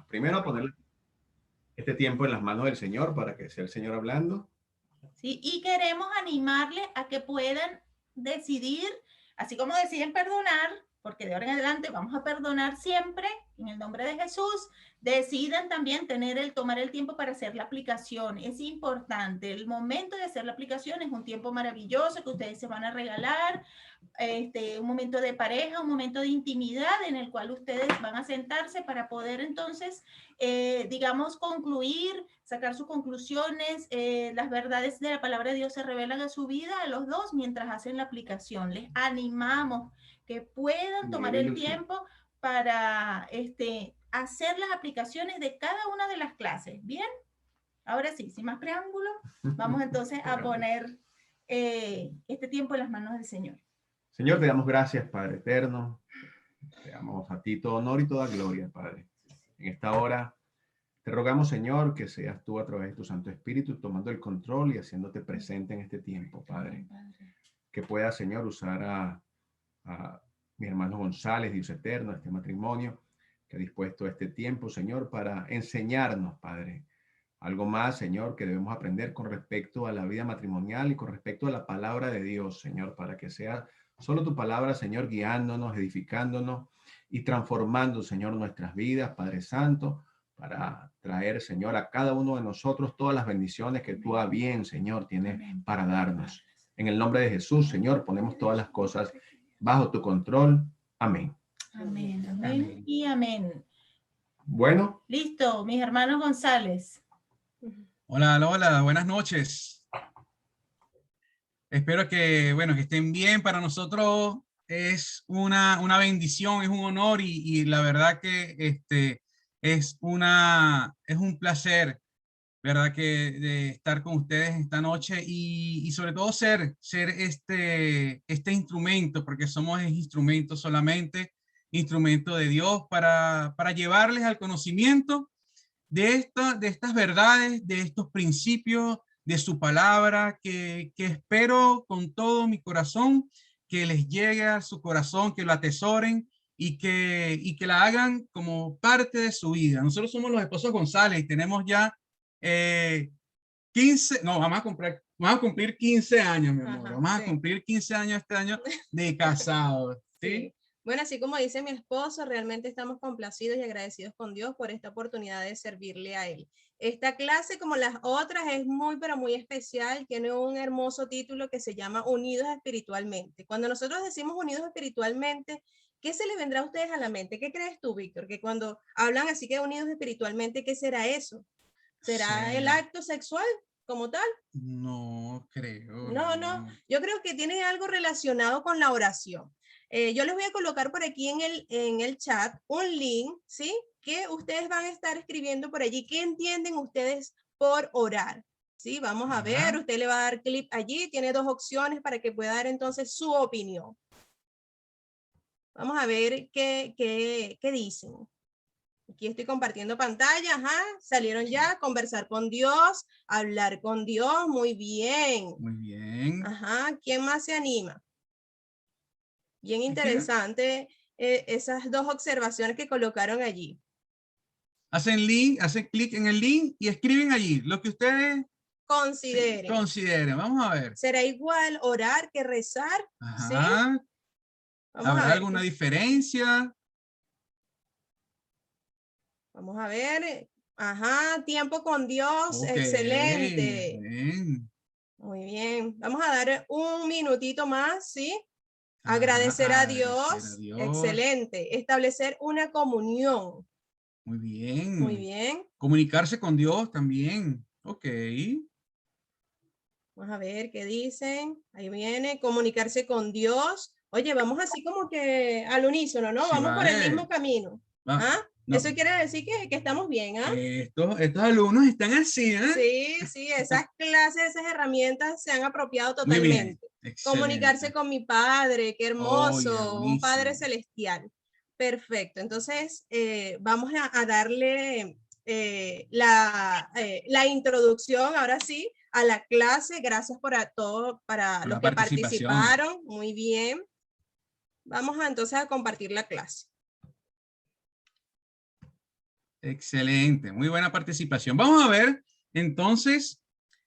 primero a poner este tiempo en las manos del Señor para que sea el Señor hablando. Sí, y queremos animarles a que puedan decidir, así como deciden perdonar, porque de ahora en adelante vamos a perdonar siempre, en el nombre de Jesús, decidan también tomar el tiempo para hacer la aplicación. Es importante, el momento de hacer la aplicación es un tiempo maravilloso que ustedes se van a regalar, un momento de pareja, un momento de intimidad en el cual ustedes van a sentarse para poder entonces, digamos, concluir, sacar sus conclusiones, las verdades de la palabra de Dios se revelan a su vida a los dos mientras hacen la aplicación. Les animamos que puedan tomar el tiempo para hacer las aplicaciones de cada una de las clases. ¿Bien? Ahora sí, sin más preámbulo, vamos entonces a poner este tiempo en las manos del Señor. Señor, te damos gracias, Padre eterno. Te damos a ti todo honor y toda gloria, Padre. En esta hora te rogamos, Señor, que seas tú a través de tu Santo Espíritu tomando el control y haciéndote presente en este tiempo, Padre. Que pueda, Señor, usar a mi hermano González, Dios eterno, este matrimonio, que ha dispuesto este tiempo, Señor, para enseñarnos, Padre, algo más, Señor, que debemos aprender con respecto a la vida matrimonial y con respecto a la palabra de Dios, Señor, para que sea solo tu palabra, Señor, guiándonos, edificándonos y transformando, Señor, nuestras vidas, Padre Santo, para traer, Señor, a cada uno de nosotros todas las bendiciones que tú a bien, Señor, tienes para darnos. En el nombre de Jesús, Señor, ponemos todas las cosas bajo tu control. Amén. Amén, amén y amén. Bueno. Listo, mis hermanos González. Hola, hola, buenas noches. Espero que, bueno, que estén bien. Para nosotros es una bendición, es un honor y la verdad que es un placer, ¿verdad? Que de estar con ustedes esta noche y sobre todo ser este instrumento, porque somos el instrumento solamente, instrumento de Dios para llevarles al conocimiento de estas verdades, de estos principios, de su palabra, que espero con todo mi corazón que les llegue a su corazón, que lo atesoren y que la hagan como parte de su vida. Nosotros somos los esposos González y tenemos ya 15, no, vamos a cumplir 15 años, mi amor. Vamos a cumplir 15 años este año de casados. ¿Sí? Sí. Bueno, así como dice mi esposo, realmente estamos complacidos y agradecidos con Dios por esta oportunidad de servirle a Él. Esta clase, como las otras, es muy, pero muy especial. Tiene un hermoso título que se llama Unidos Espiritualmente. Cuando nosotros decimos unidos espiritualmente, ¿qué se le vendrá a ustedes a la mente? ¿Qué crees tú, Víctor? Que cuando hablan así que unidos espiritualmente, ¿qué será eso? ¿Será el acto sexual como tal? No creo. No. Yo creo que tiene algo relacionado con la oración. Yo les voy a colocar por aquí en el chat un link, ¿sí? Que ustedes van a estar escribiendo por allí. ¿Qué entienden ustedes por orar? ¿Sí? Vamos a ver, usted le va a dar clic allí, tiene dos opciones para que pueda dar entonces su opinión. Vamos a ver qué dicen. Aquí estoy compartiendo pantalla, salieron ya, conversar con Dios, hablar con Dios, muy bien. Muy bien. ¿Quién más se anima? Bien interesante esas dos observaciones que colocaron allí. Hacen clic en el link y escriben allí lo que ustedes consideren. Vamos a ver. ¿Será igual orar que rezar? ¿Sí? ¿Habrá alguna diferencia? Vamos a ver. Tiempo con Dios. Okay. Excelente. Bien. Muy bien. Vamos a dar un minutito más, ¿sí? Agradecer a Dios. Excelente. Establecer una comunión. Muy bien. Muy bien. Comunicarse con Dios también. Ok. Vamos a ver qué dicen. Ahí viene. Comunicarse con Dios. Oye, vamos así como que al unísono, ¿no? Sí, vamos por el mismo camino. No. Eso quiere decir que estamos bien, Estos alumnos están así, Sí, esas clases, esas herramientas se han apropiado totalmente. Comunicarse con mi padre, qué hermoso, un padre celestial. Perfecto, entonces vamos a darle la introducción, ahora sí, a la clase. Gracias para los que participaron, muy bien. Vamos entonces a compartir la clase. Excelente, muy buena participación. Vamos a ver, entonces,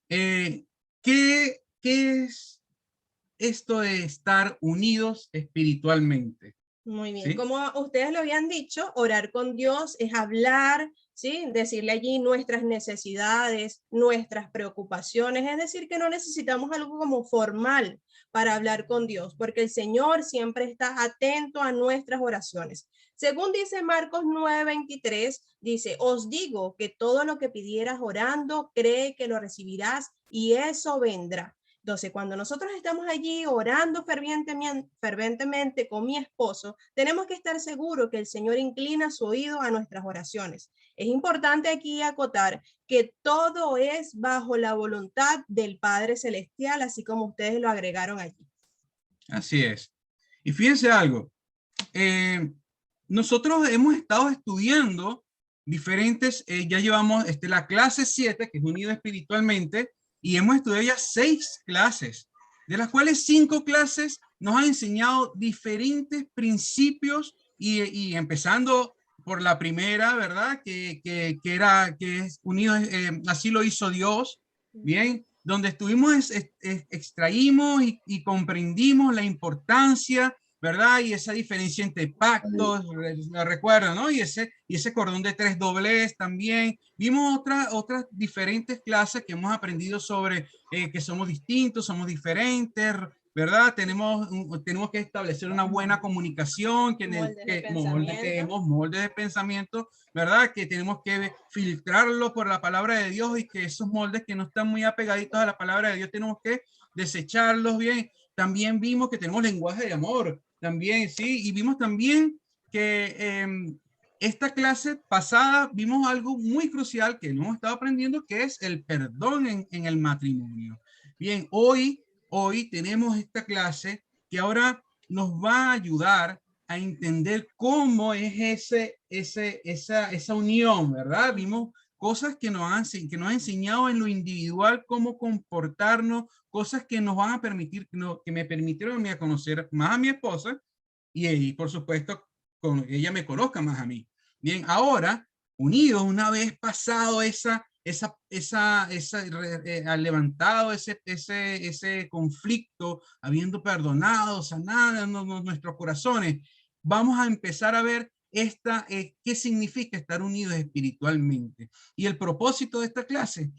¿qué es esto de estar unidos espiritualmente? Muy bien, ¿Sí? como ustedes lo habían dicho, orar con Dios es hablar, ¿sí? Decirle allí nuestras necesidades, nuestras preocupaciones, es decir, que no necesitamos algo como formal para hablar con Dios, porque el Señor siempre está atento a nuestras oraciones. Según dice Marcos 9:23, dice, os digo que todo lo que pidieras orando, cree que lo recibirás y eso vendrá. Entonces, cuando nosotros estamos allí orando fervientemente con mi esposo, tenemos que estar seguros que el Señor inclina su oído a nuestras oraciones. Es importante aquí acotar que todo es bajo la voluntad del Padre Celestial, así como ustedes lo agregaron allí. Así es. Y fíjense algo, nosotros hemos estado estudiando diferentes, ya llevamos la clase 7, que es unido espiritualmente, y hemos estudiado ya 6 clases, de las cuales 5 clases nos han enseñado diferentes principios y empezando por la primera, ¿verdad? Que es unido, así lo hizo Dios, ¿bien? Donde estuvimos, extraímos y comprendimos la importancia, ¿verdad? Y esa diferencia entre pactos, lo recuerdo, ¿no? Y ese cordón de 3 doblez también. Vimos otras diferentes clases que hemos aprendido sobre que somos distintos, somos diferentes, ¿verdad? Tenemos que establecer una buena comunicación, que tenemos moldes de pensamiento, ¿verdad? Que tenemos que filtrarlo por la palabra de Dios y que esos moldes que no están muy apegaditos a la palabra de Dios tenemos que desecharlos bien. También vimos que tenemos lenguaje de amor, también, sí, y vimos también que esta clase pasada vimos algo muy crucial que no hemos estado aprendiendo, que es el perdón en el matrimonio. Bien, hoy tenemos esta clase que ahora nos va a ayudar a entender cómo es esa unión, ¿verdad? Vimos cosas que nos han enseñado en lo individual cómo comportarnos, cosas que nos van a permitir, que me permitieron a conocer más a mi esposa y por supuesto, ella me conozca más a mí. Bien, ahora, unidos, una vez pasado levantado ese conflicto, habiendo perdonado, sanado nuestros corazones, vamos a empezar a ver qué significa estar unidos espiritualmente. Y el propósito de esta clase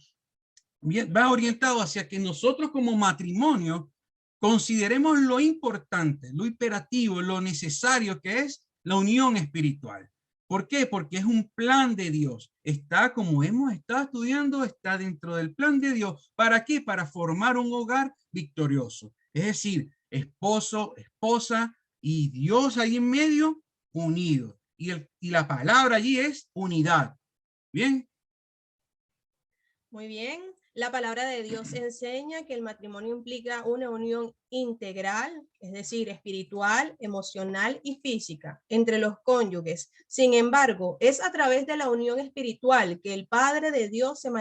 va orientado hacia que nosotros como matrimonio consideremos lo importante, lo imperativo, lo necesario que es la unión espiritual. ¿Por qué? Porque es un plan de Dios. Está, como hemos estado estudiando, está dentro del plan de Dios. ¿Para qué? Para formar un hogar victorioso. Es decir, esposo, esposa y Dios ahí en medio unidos. Y la palabra allí es unidad. ¿Bien? Muy bien. La palabra de Dios enseña que el matrimonio implica una unión integral, es decir, espiritual, emocional y física entre los cónyuges. Sin embargo, es a través de la unión espiritual que el Padre de Dios se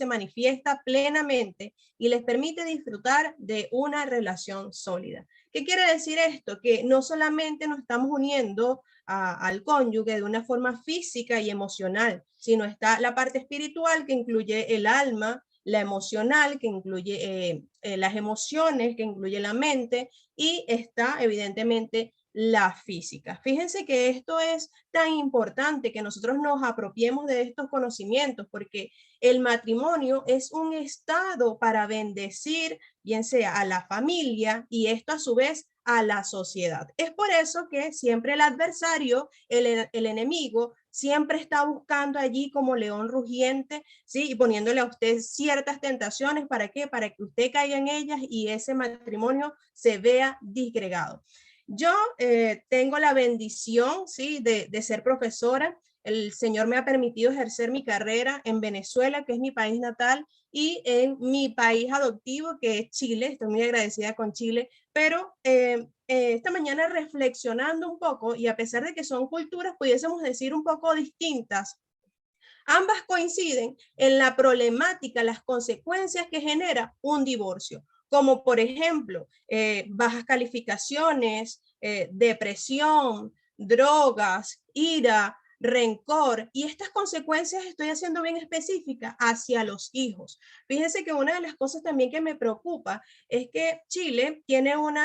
manifiesta plenamente y les permite disfrutar de una relación sólida. ¿Qué quiere decir esto? Que no solamente nos estamos uniendo al cónyuge de una forma física y emocional, sino está la parte espiritual que incluye el alma, la emocional que incluye las emociones, que incluye la mente, y está evidentemente la física. Fíjense que esto es tan importante que nosotros nos apropiemos de estos conocimientos, porque el matrimonio es un estado para bendecir, bien sea a la familia y esto a su vez a la sociedad. Es por eso que siempre el adversario, el enemigo, siempre está buscando allí como león rugiente, ¿sí? Y poniéndole a usted ciertas tentaciones, ¿para qué? Para que usted caiga en ellas y ese matrimonio se vea disgregado. Yo tengo la bendición, ¿sí? de ser profesora. El Señor me ha permitido ejercer mi carrera en Venezuela, que es mi país natal, y en mi país adoptivo, que es Chile. Estoy muy agradecida con Chile, pero esta mañana reflexionando un poco, y a pesar de que son culturas, pudiésemos decir un poco distintas, ambas coinciden en la problemática, las consecuencias que genera un divorcio, como por ejemplo, bajas calificaciones, depresión, drogas, ira, rencor, y estas consecuencias estoy haciendo bien específicas hacia los hijos. Fíjense que una de las cosas también que me preocupa es que Chile tiene un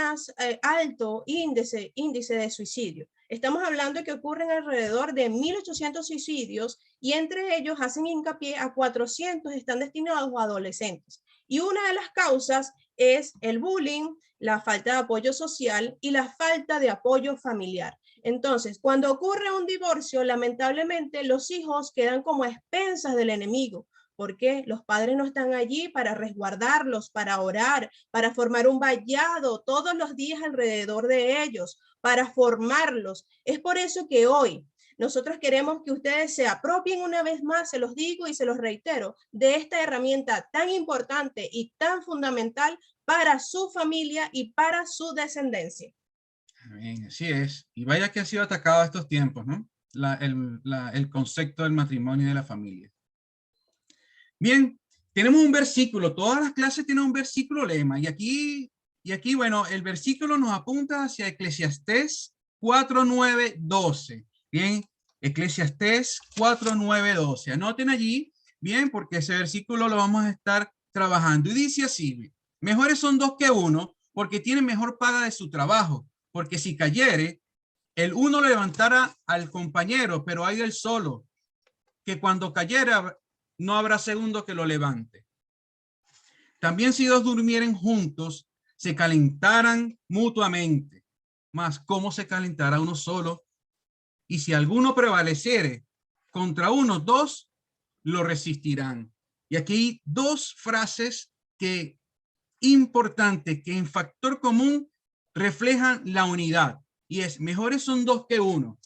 alto índice de suicidio. Estamos hablando de que ocurren alrededor de 1.800 suicidios y entre ellos hacen hincapié a 400 están destinados a adolescentes. Y una de las causas es el bullying, la falta de apoyo social y la falta de apoyo familiar. Entonces, cuando ocurre un divorcio, lamentablemente los hijos quedan como a expensas del enemigo, porque los padres no están allí para resguardarlos, para orar, para formar un vallado todos los días alrededor de ellos, para formarlos. Es por eso que hoy nosotros queremos que ustedes se apropien una vez más, se los digo y se los reitero, de esta herramienta tan importante y tan fundamental para su familia y para su descendencia. Bien, así es. Y vaya que ha sido atacado estos tiempos, ¿no? El concepto del matrimonio y de la familia. Bien, tenemos un versículo. Todas las clases tienen un versículo lema. Y aquí, bueno, el versículo nos apunta hacia Eclesiastés 4, 9, 12. Bien, Eclesiastés 4, 9, 12. Anoten allí, bien, porque ese versículo lo vamos a estar trabajando. Y dice así: mejores son dos que uno, porque tienen mejor paga de su trabajo. Porque si cayere, el uno levantará al compañero, pero hay del solo, que cuando cayera no habrá segundo que lo levante. También si dos durmieren juntos, se calentaran mutuamente. Mas ¿cómo se calentará uno solo? Y si alguno prevaleciere contra uno, dos lo resistirán. Y aquí hay dos frases que importantes que en factor común reflejan la unidad, y es: mejores son dos que uno,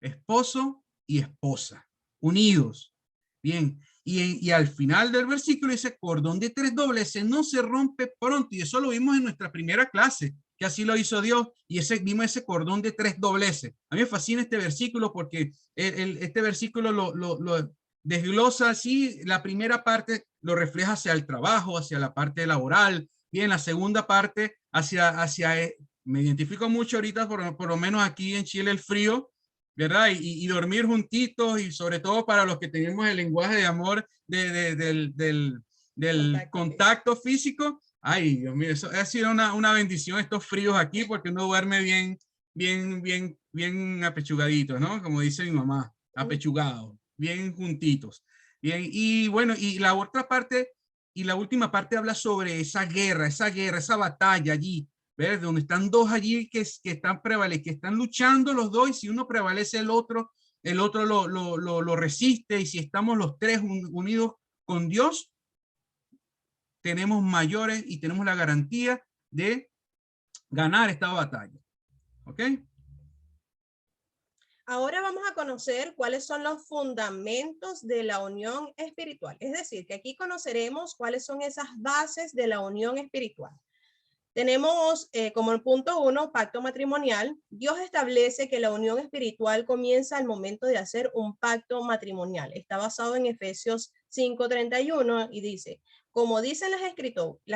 esposo y esposa, unidos. Bien, y al final del versículo dice: cordón de tres dobleces no se rompe pronto, y eso lo vimos en nuestra primera clase, que así lo hizo Dios, y vimos ese cordón de tres dobleces. A mí me fascina este versículo porque este versículo lo desglosa así. La primera parte lo refleja hacia el trabajo, hacia la parte laboral. Bien, la segunda parte me identifico mucho ahorita, por lo menos aquí en Chile, el frío, ¿verdad? Y dormir juntitos, y sobre todo para los que tenemos el lenguaje de amor del contacto físico. Ay, Dios mío, eso ha sido una bendición, estos fríos aquí, porque uno duerme bien apechugadito, ¿no? Como dice mi mamá, apechugado, bien juntitos. Bien, y bueno, y la otra parte, y la última parte habla sobre esa guerra, esa batalla allí, ¿ves? Donde están dos allí que están luchando los dos, y si uno prevalece el otro lo resiste, y si estamos los tres unidos con Dios, tenemos mayores y tenemos la garantía de ganar esta batalla. ¿Ok? Ahora vamos a conocer cuáles son los fundamentos de la unión espiritual. Es decir, que aquí conoceremos cuáles son esas bases de la unión espiritual. Tenemos como el punto 1, pacto matrimonial. Dios establece que la unión espiritual comienza al momento de hacer un pacto matrimonial. Está basado en Efesios 5:31 y dice: como dicen las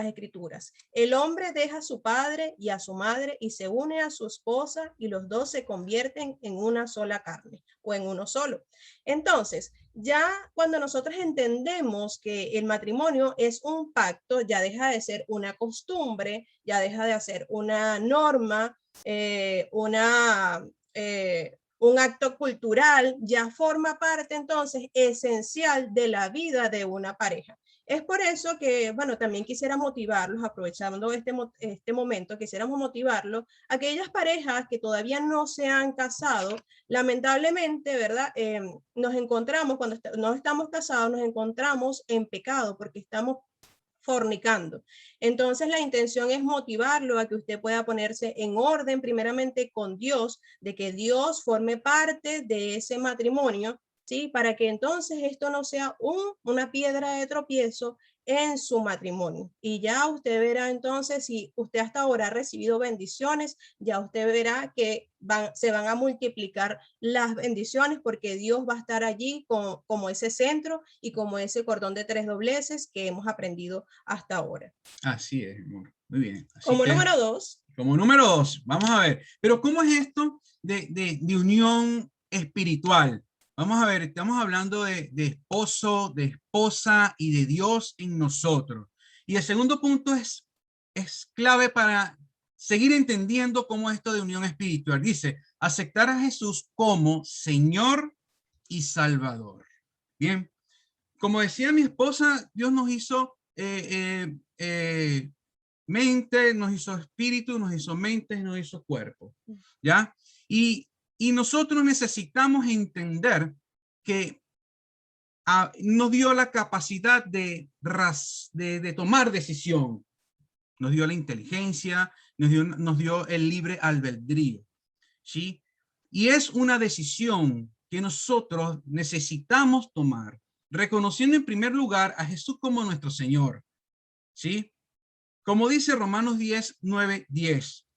escrituras, el hombre deja a su padre y a su madre y se une a su esposa, y los dos se convierten en una sola carne, o en uno solo. Entonces, ya cuando nosotros entendemos que el matrimonio es un pacto, ya deja de ser una costumbre, ya deja de ser una norma, un acto cultural, ya forma parte entonces esencial de la vida de una pareja. Es por eso que, bueno, también quisiera motivarlos, aprovechando este momento, quisiéramos motivarlos a aquellas parejas que todavía no se han casado. Lamentablemente, ¿verdad? Nos encontramos, cuando no estamos casados, nos encontramos en pecado porque estamos fornicando. Entonces la intención es motivarlo a que usted pueda ponerse en orden primeramente con Dios, de que Dios forme parte de ese matrimonio, ¿sí? Para que entonces esto no sea una piedra de tropiezo en su matrimonio. Y ya usted verá entonces, si usted hasta ahora ha recibido bendiciones, ya usted verá que se van a multiplicar las bendiciones, porque Dios va a estar allí como ese centro y como ese cordón de tres dobleces que hemos aprendido hasta ahora. Así es, amor. Muy bien. Así como número 2. Como número 2, vamos a ver. Pero ¿cómo es esto de unión espiritual? Vamos a ver, estamos hablando de esposo, de esposa y de Dios en nosotros. Y el segundo punto es clave para seguir entendiendo cómo esto de unión espiritual. Dice, aceptar a Jesús como Señor y Salvador. Bien, como decía mi esposa, Dios nos hizo mente, nos hizo espíritu, nos hizo mente, nos hizo cuerpo. ¿Ya? Y nosotros necesitamos entender que nos dio la capacidad de tomar decisión, nos dio la inteligencia, nos dio el libre albedrío, ¿sí? Y es una decisión que nosotros necesitamos tomar, reconociendo en primer lugar a Jesús como nuestro Señor, ¿sí? Como dice Romanos 10, 9, 10.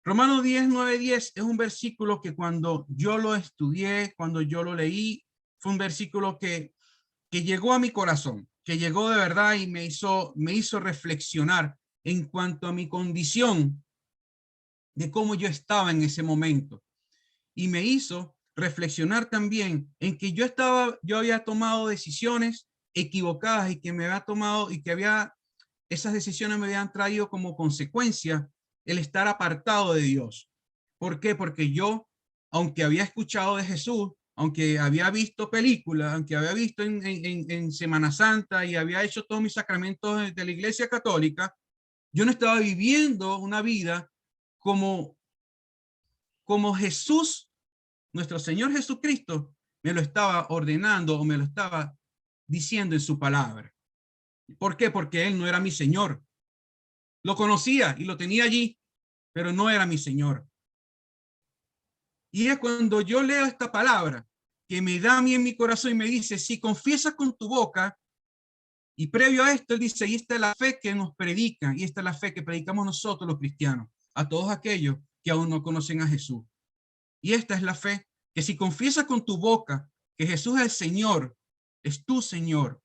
Romanos 10, 9, 10 es un versículo que cuando yo lo estudié, cuando yo lo leí, fue un versículo que llegó a mi corazón, que llegó de verdad y me hizo reflexionar en cuanto a mi condición, de cómo yo estaba en ese momento. Y me hizo reflexionar también en que yo había tomado decisiones equivocadas y que esas decisiones me habían traído como consecuencia el estar apartado de Dios. ¿Por qué? Porque yo, aunque había escuchado de Jesús, aunque había visto películas, aunque había visto en Semana Santa y había hecho todos mis sacramentos de la Iglesia Católica, yo no estaba viviendo una vida como Jesús, nuestro Señor Jesucristo, me lo estaba ordenando o me lo estaba diciendo en su palabra. ¿Por qué? Porque Él no era mi Señor. Lo conocía y lo tenía allí, pero no era mi Señor. Y es cuando yo leo esta palabra que me da a mí en mi corazón y me dice, si confiesas con tu boca, y previo a esto, él dice, y esta es la fe que nos predican, y esta es la fe que predicamos nosotros los cristianos, a todos aquellos que aún no conocen a Jesús. Y esta es la fe, que si confiesas con tu boca que Jesús es el Señor, es tu Señor,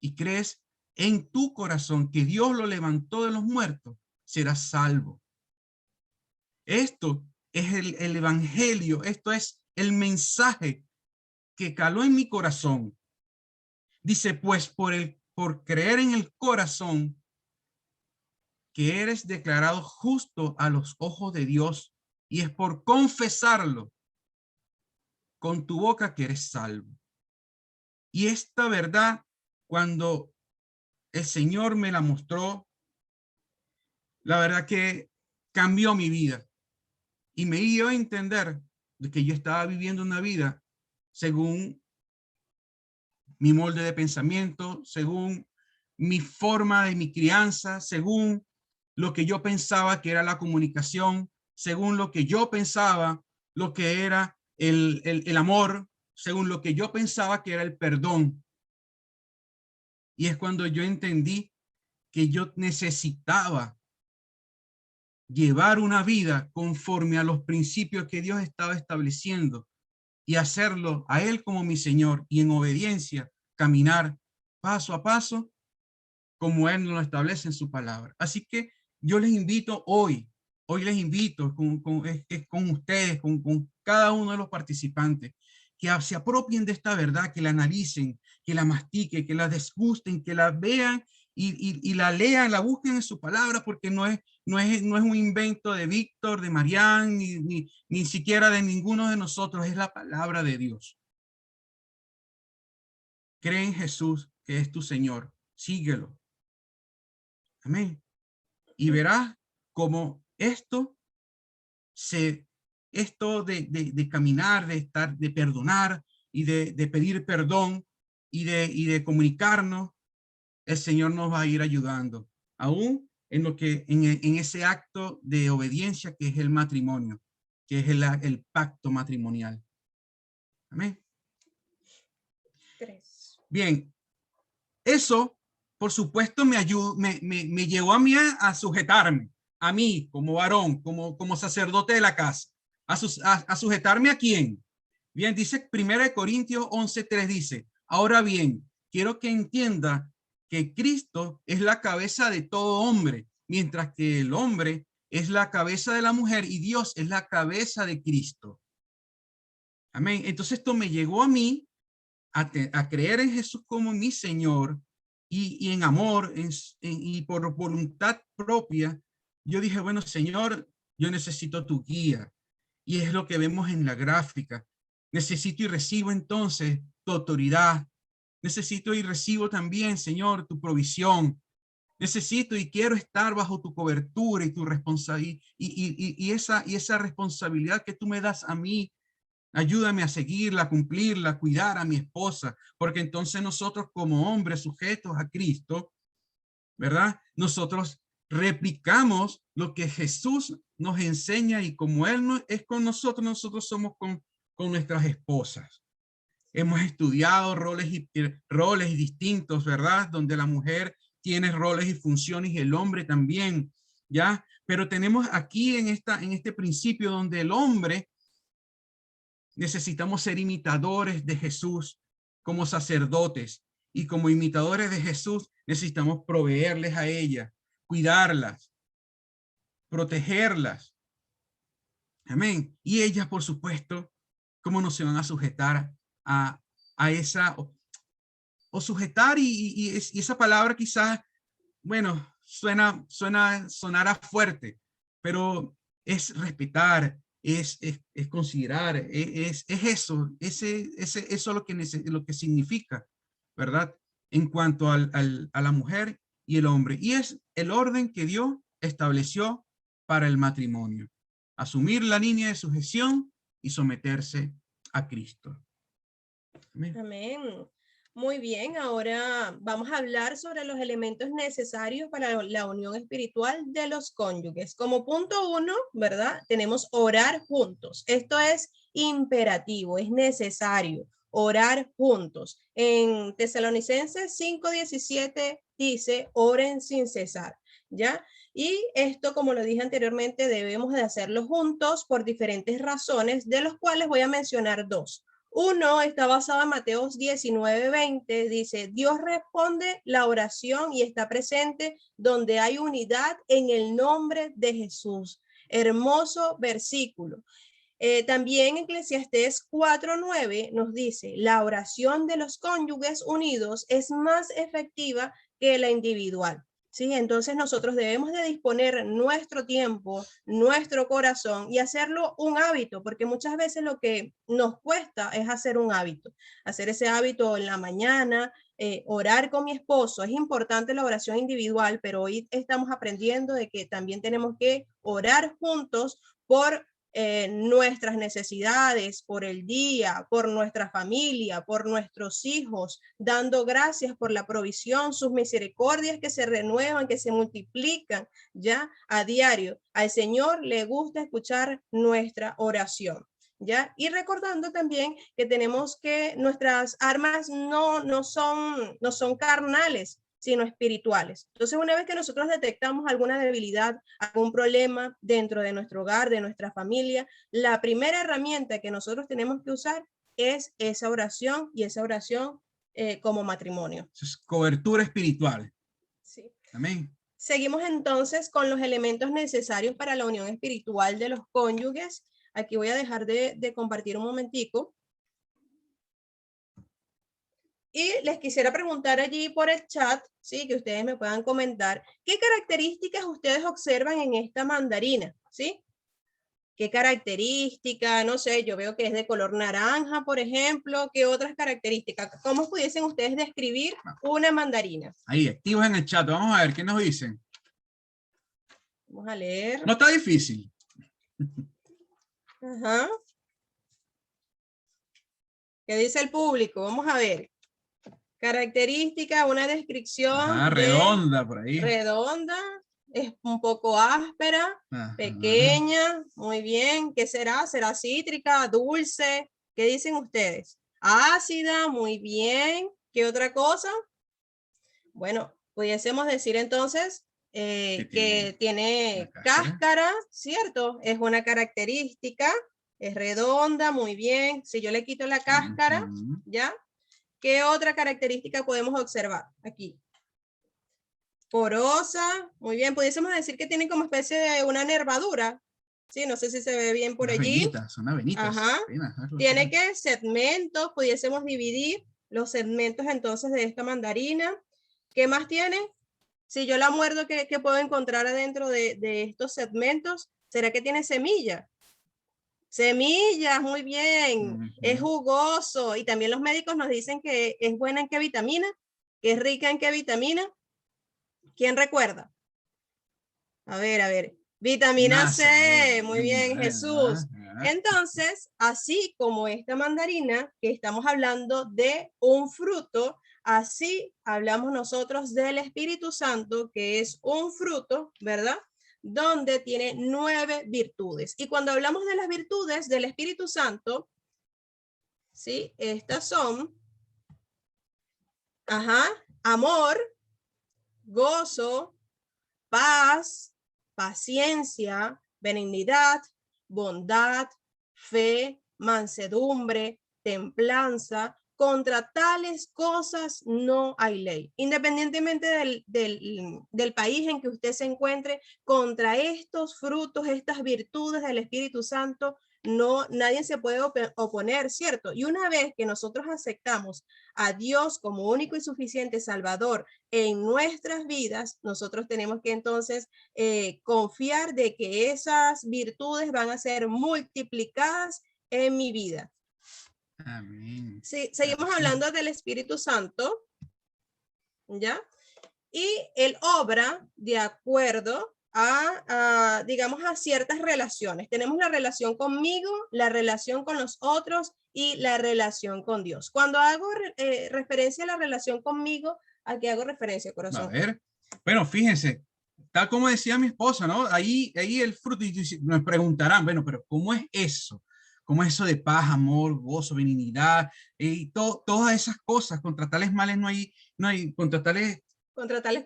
y crees en tu corazón que Dios lo levantó de los muertos, serás salvo. Esto es el evangelio, esto es el mensaje que caló en mi corazón. Dice, pues por creer en el corazón que eres declarado justo a los ojos de Dios, y es por confesarlo con tu boca que eres salvo. Y esta verdad, cuando el Señor me la mostró, la verdad que cambió mi vida y me dio a entender de que yo estaba viviendo una vida según mi molde de pensamiento, según mi forma de mi crianza, según lo que yo pensaba que era la comunicación, según lo que yo pensaba lo que era el amor, según lo que yo pensaba que era el perdón. Y es cuando yo entendí que yo necesitaba llevar una vida conforme a los principios que Dios estaba estableciendo y hacerlo a Él como mi Señor y en obediencia caminar paso a paso como Él nos lo establece en su palabra. Así que yo les invito hoy les invito con ustedes, con cada uno de los participantes, que se apropien de esta verdad, que la analicen, que la mastiquen, que la desgusten, que la vean y la lean, la busquen en su palabra, porque no es un invento de Víctor, de Marián, ni siquiera de ninguno de nosotros, es la palabra de Dios. Cree en Jesús, que es tu Señor, síguelo. Amén. Y verás cómo esto de caminar, de perdonar y de pedir perdón y de comunicarnos, el Señor nos va a ir ayudando, aún en ese acto de obediencia que es el matrimonio, que es el pacto matrimonial. Amén. 3. Bien, eso, por supuesto, me llevó a mí a sujetarme, a mí como varón, como sacerdote de la casa, a sujetarme ¿a quién? Bien, dice 1 Corintios 11:3 dice, ahora bien, quiero que entienda que Cristo es la cabeza de todo hombre, mientras que el hombre es la cabeza de la mujer y Dios es la cabeza de Cristo. Amén. Entonces esto me llegó a mí a creer en Jesús como mi Señor y en amor y por voluntad propia. Yo dije, bueno, Señor, yo necesito tu guía. Y es lo que vemos en la gráfica. Necesito y recibo entonces tu autoridad. Necesito y recibo también, Señor, tu provisión. Necesito y quiero estar bajo tu cobertura y tu responsabilidad y esa responsabilidad que tú me das a mí. Ayúdame a seguirla, a cumplirla, a cuidar a mi esposa, porque entonces nosotros como hombres sujetos a Cristo, ¿verdad? Nosotros replicamos lo que Jesús nos enseña y como Él no es con nosotros, nosotros somos con nuestras esposas. Hemos estudiado roles distintos, ¿verdad? Donde la mujer tiene roles y funciones y el hombre también, ¿ya? Pero tenemos aquí en este principio donde el hombre necesitamos ser imitadores de Jesús como sacerdotes y como imitadores de Jesús necesitamos proveerles a ella, cuidarlas, protegerlas. Amén. Y ellas, por supuesto, ¿cómo no se van a sujetar a esa o sujetar y esa palabra quizás, bueno, sonará fuerte, pero es respetar, es considerar, es eso, eso es lo que significa, ¿verdad? En cuanto a la mujer y el hombre. Y es el orden que Dios estableció para el matrimonio. Asumir la línea de sujeción y someterse a Cristo. Amén. Amén. Muy bien, ahora vamos a hablar sobre los elementos necesarios para la unión espiritual de los cónyuges. Como punto 1, ¿verdad? Tenemos orar juntos. Esto es imperativo, es necesario orar juntos. En Tesalonicenses 5:17 dice, oren sin cesar, ¿ya? Y esto, como lo dije anteriormente, debemos de hacerlo juntos por diferentes razones, de los cuales voy a mencionar 2. Uno está basado en Mateos 19:20, dice, Dios responde la oración y está presente donde hay unidad en el nombre de Jesús. Hermoso versículo. También Eclesiastés 4:9 nos dice, la oración de los cónyuges unidos es más efectiva que la individual. ¿Sí? Entonces nosotros debemos de disponer nuestro tiempo, nuestro corazón y hacerlo un hábito, porque muchas veces lo que nos cuesta es hacer un hábito, hacer ese hábito en la mañana, orar con mi esposo. Es importante la oración individual, pero hoy estamos aprendiendo de que también tenemos que orar juntos por nuestras necesidades, por el día, por nuestra familia, por nuestros hijos, dando gracias por la provisión, sus misericordias que se renuevan, que se multiplican ya a diario. Al Señor le gusta escuchar nuestra oración. ¿Ya? Y recordando también que tenemos que nuestras armas no son carnales, sino espirituales. Entonces, una vez que nosotros detectamos alguna debilidad, algún problema dentro de nuestro hogar, de nuestra familia, la primera herramienta que nosotros tenemos que usar es esa oración y esa oración como matrimonio. Es cobertura espiritual. Sí. Amén. Seguimos entonces con los elementos necesarios para la unión espiritual de los cónyuges. Aquí voy a dejar de compartir un momentico. Y les quisiera preguntar allí por el chat, ¿sí? Que ustedes me puedan comentar, ¿qué características ustedes observan en esta mandarina? ¿Sí? ¿Qué característica? No sé, yo veo que es de color naranja, por ejemplo. ¿Qué otras características? ¿Cómo pudiesen ustedes describir una mandarina? Ahí, activos en el chat. Vamos a ver qué nos dicen. Vamos a leer. No está difícil. Ajá. ¿Qué dice el público? Vamos a ver. Característica, una descripción redonda por ahí. Redonda, es un poco áspera, pequeña, muy bien. ¿Qué será? ¿Será cítrica, dulce? ¿Qué dicen ustedes? Ácida, muy bien. ¿Qué otra cosa? Bueno, pudiésemos decir entonces que tiene cáscara, ¿cierto? Es una característica, es redonda, muy bien. Si yo le quito la cáscara, ¿ya? ¿Qué otra característica podemos observar aquí? Porosa, muy bien. Pudiésemos decir que tiene como especie de una nervadura. Sí, no sé si se ve bien por Unas allí. venitas, son unas venitas. Ajá. Venas, es lo Tiene que- que segmentos, pudiésemos dividir los segmentos entonces de esta mandarina. ¿Qué más tiene? Si yo la muerdo, ¿qué puedo encontrar adentro de estos segmentos? ¿Será que tiene semilla? Semillas, muy bien. Es jugoso. Y también los médicos nos dicen que es buena en qué vitamina, que es rica en qué vitamina. ¿Quién recuerda? A ver. Vitamina C. Muy bien, Jesús. Entonces, así como esta mandarina, que estamos hablando de un fruto, así hablamos nosotros del Espíritu Santo, que es un fruto, ¿verdad? Donde tiene 9 virtudes. Y cuando hablamos de las virtudes del Espíritu Santo, ¿sí? Estas son, amor, gozo, paz, paciencia, benignidad, bondad, fe, mansedumbre, templanza. Contra tales cosas no hay ley. Independientemente del país en que usted se encuentre, contra estos frutos, estas virtudes del Espíritu Santo, no, nadie se puede oponer, ¿cierto? Y una vez que nosotros aceptamos a Dios como único y suficiente Salvador en nuestras vidas, nosotros tenemos que entonces confiar de que esas virtudes van a ser multiplicadas en mi vida. Amén. Sí, seguimos hablando del Espíritu Santo, ¿ya? Y él obra de acuerdo a, digamos, a ciertas relaciones. Tenemos la relación conmigo, la relación con los otros y la relación con Dios. Cuando hago referencia a la relación conmigo, ¿a qué hago referencia, corazón? A ver, bueno, fíjense, tal como decía mi esposa, ¿no? Ahí el fruto, y nos preguntarán, bueno, pero ¿cómo es eso? ¿Cómo es eso de paz, amor, gozo, benignidad? Y todas esas cosas, contra tales males no hay, contra tales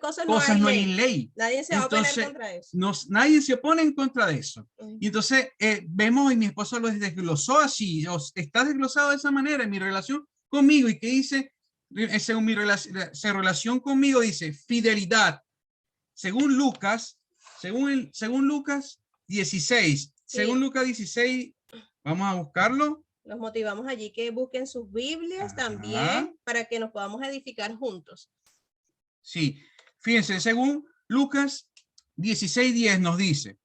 cosas no no hay hay ley. ley. Nadie se va a oponer contra eso. Nadie se opone en contra de eso. Y entonces vemos, y mi esposa lo desglosó así, está desglosado de esa manera en mi relación conmigo. ¿Y qué dice? Según mi relación conmigo, dice fidelidad. Según Lucas 16, según Lucas 16, vamos a buscarlo. Los motivamos allí que busquen sus Biblias también para que nos podamos edificar juntos. Sí, fíjense, según Lucas 16:10 nos dice: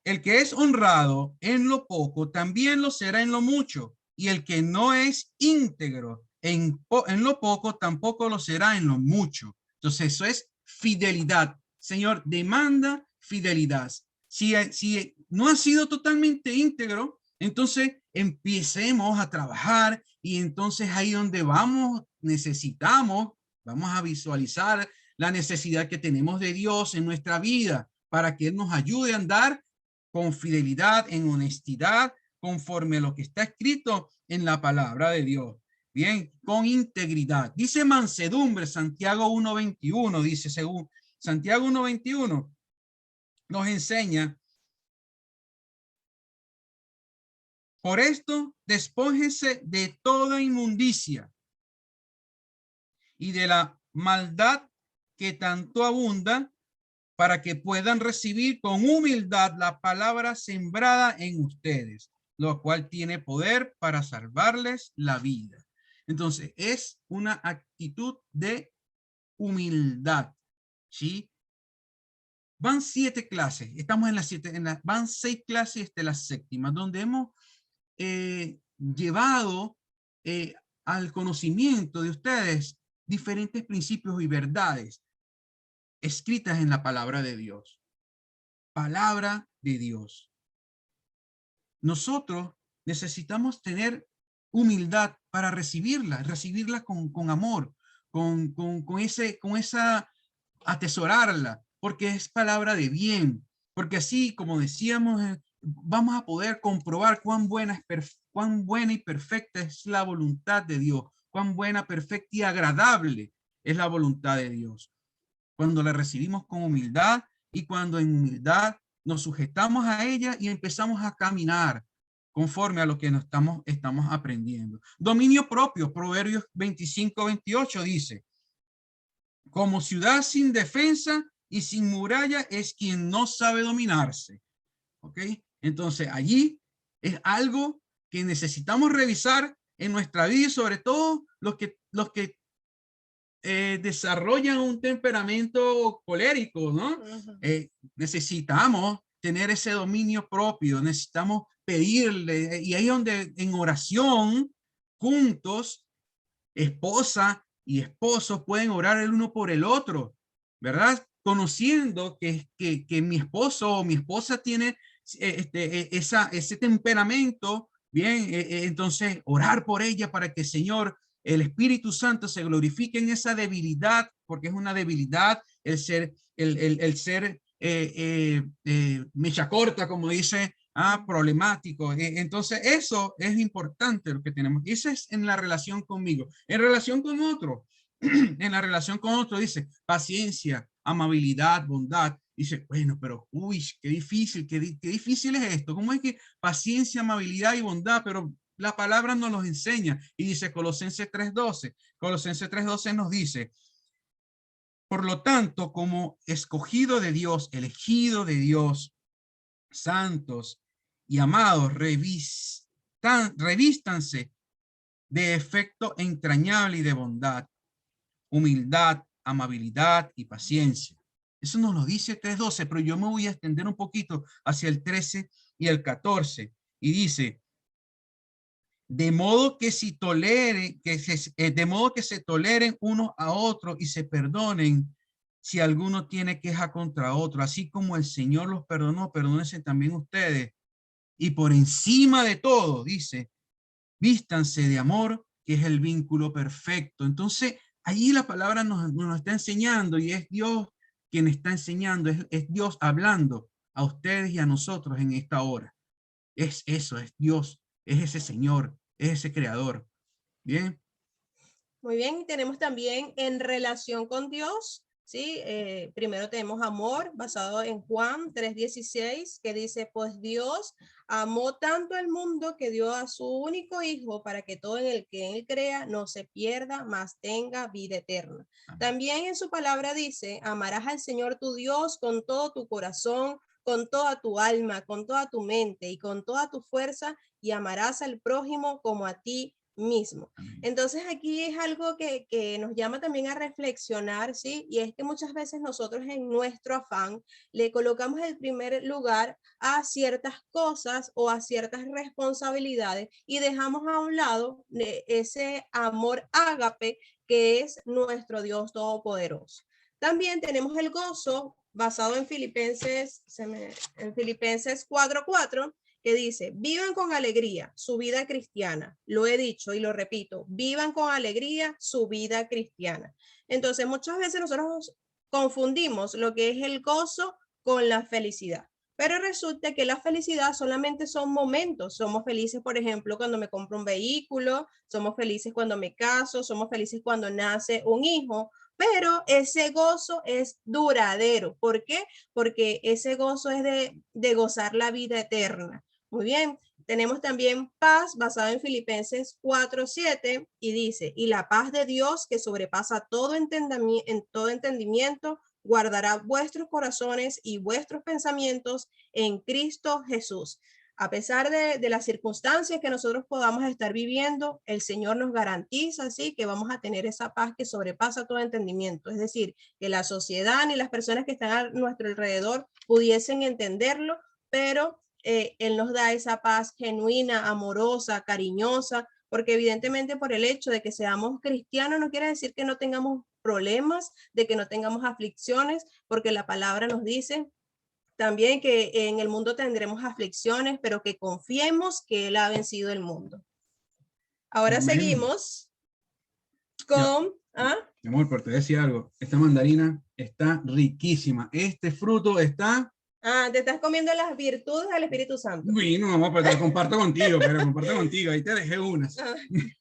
el que es honrado en lo poco, también lo será en lo mucho. Y el que no es íntegro en lo poco, tampoco lo será en lo mucho. Entonces, eso es fidelidad. Señor, demanda fidelidad. Si no ha sido totalmente íntegro, entonces empecemos a trabajar, y entonces ahí donde vamos a visualizar la necesidad que tenemos de Dios en nuestra vida para que Él nos ayude a andar con fidelidad, en honestidad, conforme a lo que está escrito en la palabra de Dios. Bien, con integridad. Dice mansedumbre, Santiago 1:21, dice, según Santiago 1:21, nos enseña: por esto, despójese de toda inmundicia y de la maldad que tanto abunda, para que puedan recibir con humildad la palabra sembrada en ustedes, lo cual tiene poder para salvarles la vida. Entonces, es una actitud de humildad, ¿sí? Van 7 clases, estamos en las 7, van 6 clases de la séptima, donde hemos llevado al conocimiento de ustedes diferentes principios y verdades escritas en la palabra de Dios. Palabra de Dios. Nosotros necesitamos tener humildad para recibirla con amor, con esa atesorarla, porque es palabra de bien, porque así, como decíamos, vamos a poder comprobar cuán buena y perfecta es la voluntad de Dios, cuán buena, perfecta y agradable es la voluntad de Dios. Cuando la recibimos con humildad y cuando en humildad nos sujetamos a ella y empezamos a caminar conforme a lo que nos estamos aprendiendo. Dominio propio, Proverbios 25:28 dice: como ciudad sin defensa y sin muralla es quien no sabe dominarse. ¿ok? Entonces allí es algo que necesitamos revisar en nuestra vida, y sobre todo los que desarrollan un temperamento colérico, ¿no? Necesitamos tener ese dominio propio, necesitamos pedirle, y ahí es donde en oración, juntos, esposa y esposos pueden orar el uno por el otro, ¿verdad? Conociendo que mi esposo o mi esposa tiene ese temperamento, bien, entonces orar por ella para que el Señor, el Espíritu Santo se glorifique en esa debilidad, porque es una debilidad el ser, el ser mecha corta, como dice, problemático. Entonces eso es importante lo que tenemos. Y eso es en la relación conmigo. En relación con otro, en la relación con otro dice paciencia, amabilidad, bondad. Dice, bueno, pero uy, qué difícil, qué difícil es esto. ¿Cómo es que paciencia, amabilidad y bondad? Pero la palabra nos los enseña. Y dice Colosenses 3:12. Colosenses 3:12 nos dice, por lo tanto, como escogido de Dios, elegido de Dios, santos y amados, revístanse de efecto entrañable y de bondad, humildad, amabilidad y paciencia. Eso nos lo dice 3:12, pero yo me voy a extender un poquito hacia el 13 y el 14. Y dice, de modo que se toleren unos a otros y se perdonen si alguno tiene queja contra otro, así como el Señor los perdonó, perdónense también ustedes. Y por encima de todo, dice, vístanse de amor, que es el vínculo perfecto. Entonces, allí la palabra nos está enseñando, y es Dios quien está enseñando, es Dios hablando a ustedes y a nosotros en esta hora. Es eso, es Dios, es ese Señor, es ese Creador. Bien. Muy bien, y tenemos también en relación con Dios, ¿sí? Primero tenemos amor, basado en Juan 3:16, que dice, pues Dios amó tanto al mundo que dio a su único hijo para que todo en el que él crea no se pierda, mas tenga vida eterna. Amén. También en su palabra dice, amarás al Señor tu Dios con todo tu corazón, con toda tu alma, con toda tu mente y con toda tu fuerza, y amarás al prójimo como a ti mismo. Entonces aquí es algo que nos llama también a reflexionar, ¿sí? Y es que muchas veces nosotros en nuestro afán le colocamos el primer lugar a ciertas cosas o a ciertas responsabilidades y dejamos a un lado de ese amor ágape que es nuestro Dios Todopoderoso. También tenemos el gozo basado en Filipenses 4:4, que dice, vivan con alegría su vida cristiana. Lo he dicho y lo repito, vivan con alegría su vida cristiana. Entonces, muchas veces nosotros confundimos lo que es el gozo con la felicidad. Pero resulta que la felicidad solamente son momentos. Somos felices, por ejemplo, cuando me compro un vehículo, somos felices cuando me caso, somos felices cuando nace un hijo, pero ese gozo es duradero. ¿Por qué? Porque ese gozo es de gozar la vida eterna. Muy bien, tenemos también paz basada en Filipenses 4:7 y dice, y la paz de Dios que sobrepasa todo entendimiento, guardará vuestros corazones y vuestros pensamientos en Cristo Jesús. A pesar de las circunstancias que nosotros podamos estar viviendo, el Señor nos garantiza, ¿sí?, que vamos a tener esa paz que sobrepasa todo entendimiento. Es decir, que la sociedad ni las personas que están a nuestro alrededor pudiesen entenderlo, pero Él nos da esa paz genuina, amorosa, cariñosa, porque evidentemente por el hecho de que seamos cristianos no quiere decir que no tengamos problemas, de que no tengamos aflicciones, porque la palabra nos dice también que en el mundo tendremos aflicciones, pero que confiemos que Él ha vencido el mundo. Ahora Amén. Seguimos con... Mi amor, pero te decía algo, esta mandarina está riquísima, este fruto está... te estás comiendo las virtudes del Espíritu Santo. No, mamá, pero te comparto contigo, ahí te dejé unas.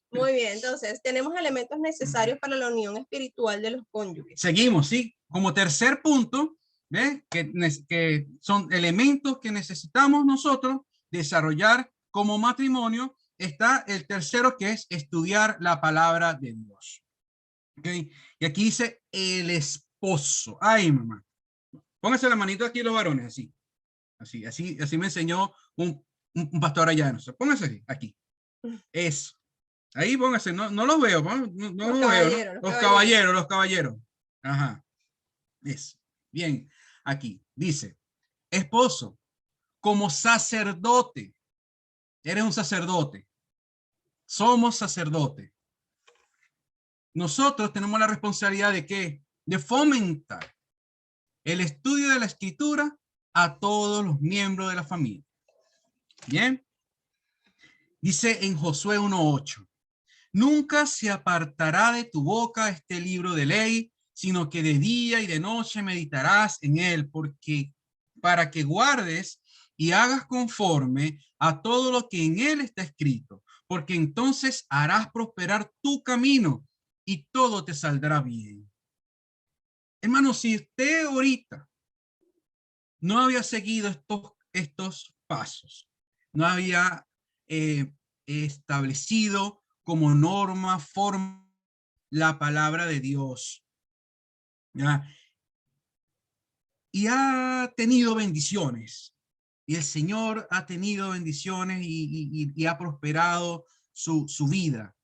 Muy bien, entonces tenemos elementos necesarios para la unión espiritual de los cónyuges. Seguimos, ¿sí? Como tercer punto, ¿ves? Que son elementos que necesitamos nosotros desarrollar como matrimonio. Está el tercero, que es estudiar la palabra de Dios. ¿Ok? Y aquí dice el esposo. Ay, mamá. Pónganse la manito aquí los varones, así. Así me enseñó un pastor allá. Póngase aquí. Eso. Ahí póngase. No los veo. No los veo, ¿no? Los caballeros. Ajá. Eso. Bien. Aquí. Dice, esposo, como sacerdote. Eres un sacerdote. Somos sacerdotes. Nosotros tenemos la responsabilidad de ¿qué? De fomentar el estudio de la escritura a todos los miembros de la familia. Bien. Dice en Josué 1:8, nunca se apartará de tu boca este libro de ley, sino que de día y de noche meditarás en él, porque para que guardes y hagas conforme a todo lo que en él está escrito, porque entonces harás prosperar tu camino y todo te saldrá bien. Hermano, si usted ahorita no había seguido estos pasos, no había establecido como norma, forma, la palabra de Dios, ¿ya? Y ha tenido bendiciones, y el Señor ha tenido bendiciones y ha prosperado su vida.